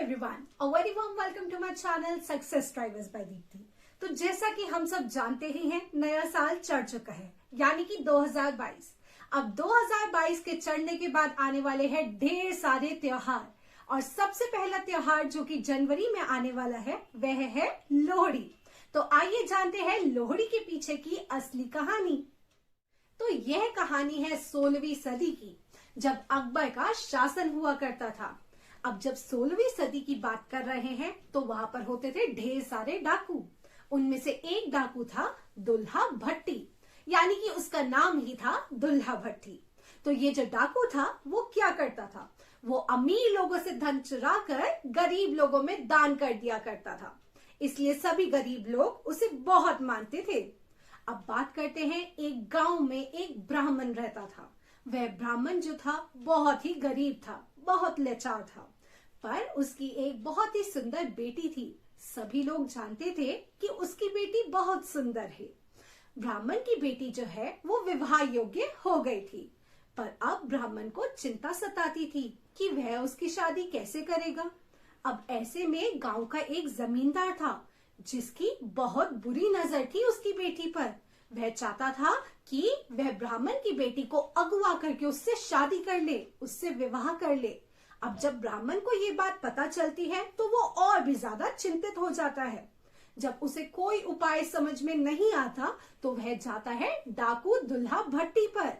everyone, a very warm welcome to my channel Success Drivers by Deepti. तो जैसा कि हम सब जानते ही हैं, नया साल चढ़ चुका है, यानी कि 2022। अब 2022 के चढ़ने के बाद आने वाले हैं ढेर सारे त्योहार, और सबसे पहला त्योहार जो कि जनवरी में आने वाला है वह है लोहड़ी। तो आइए जानते हैं लोहड़ी के पीछे की असली कहानी। तो यह कहानी है 16वीं सदी की, जब अकबर का शासन हुआ करता था। अब जब 16वीं सदी की बात कर रहे हैं तो वहां पर होते थे ढेर सारे डाकू। उनमें से एक डाकू था दुल्हा भट्टी, यानी कि उसका नाम ही था दुल्हा भट्टी। तो ये जो डाकू था वो क्या करता था, वो अमीर लोगों से धन चुरा कर गरीब लोगों में दान कर दिया करता था, इसलिए सभी गरीब लोग उसे बहुत मानते थे। अब बात करते हैं, एक गांव में एक ब्राह्मण रहता था। वह ब्राह्मण जो था बहुत ही गरीब था, बहुत लाचार था, पर उसकी एक बहुत ही सुंदर बेटी थी। सभी लोग जानते थे कि उसकी बेटी बहुत सुंदर है। ब्राह्मण की बेटी जो है वो विवाह योग्य हो गई थी, पर अब ब्राह्मण को चिंता सताती थी कि वह उसकी शादी कैसे करेगा। अब ऐसे में गांव का एक जमींदार था जिसकी बहुत बुरी नजर थी उसकी बेटी पर। वह चाहता था कि वह ब्राह्मण की बेटी को अगवा करके उससे शादी कर ले, उससे विवाह कर ले। अब जब ब्राह्मण को ये बात पता चलती है तो वो और भी ज्यादा चिंतित हो जाता है। जब उसे कोई उपाय समझ में नहीं आता तो वह जाता है डाकू दुल्हा भट्टी पर।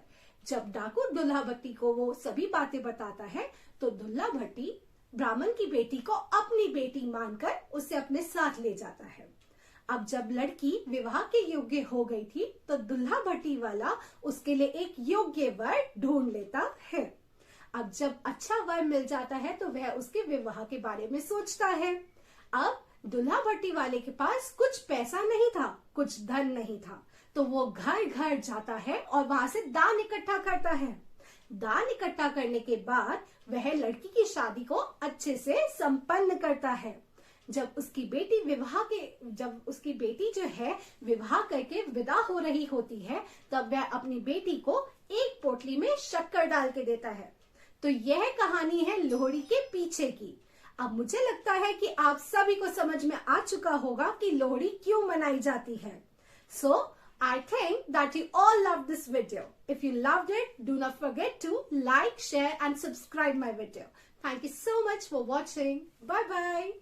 जब डाकू दुल्हा भट्टी को वो सभी बातें बताता है तो दुल्हा भट्टी ब्राह्मण की बेटी को अपनी बेटी मानकर उसे अपने साथ ले जाता है। अब जब लड़की विवाह के योग्य हो गई थी तो दुल्हा भट्टी वाला उसके लिए एक योग्य वर ढूंढ लेता है। अब जब अच्छा वर मिल जाता है तो वह उसके विवाह के बारे में सोचता है। अब दुल्हा भट्टी वाले के पास कुछ पैसा नहीं था, कुछ धन नहीं था, तो वो घर घर जाता है और वहां से दान इकट्ठा करता है। दान इकट्ठा करने के बाद वह लड़की की शादी को अच्छे से संपन्न करता है। जब उसकी बेटी जो है विवाह करके विदा हो रही होती है, तब वह अपनी बेटी को एक पोटली में शक्कर डाल के देता है। तो यह कहानी है लोहड़ी के पीछे की। अब मुझे लगता है कि आप सभी को समझ में आ चुका होगा कि लोहड़ी क्यों मनाई जाती है। So I think that you all loved this video. If you loved it, do not forget to like, share and subscribe my video. Thank you so much for watching. Bye bye.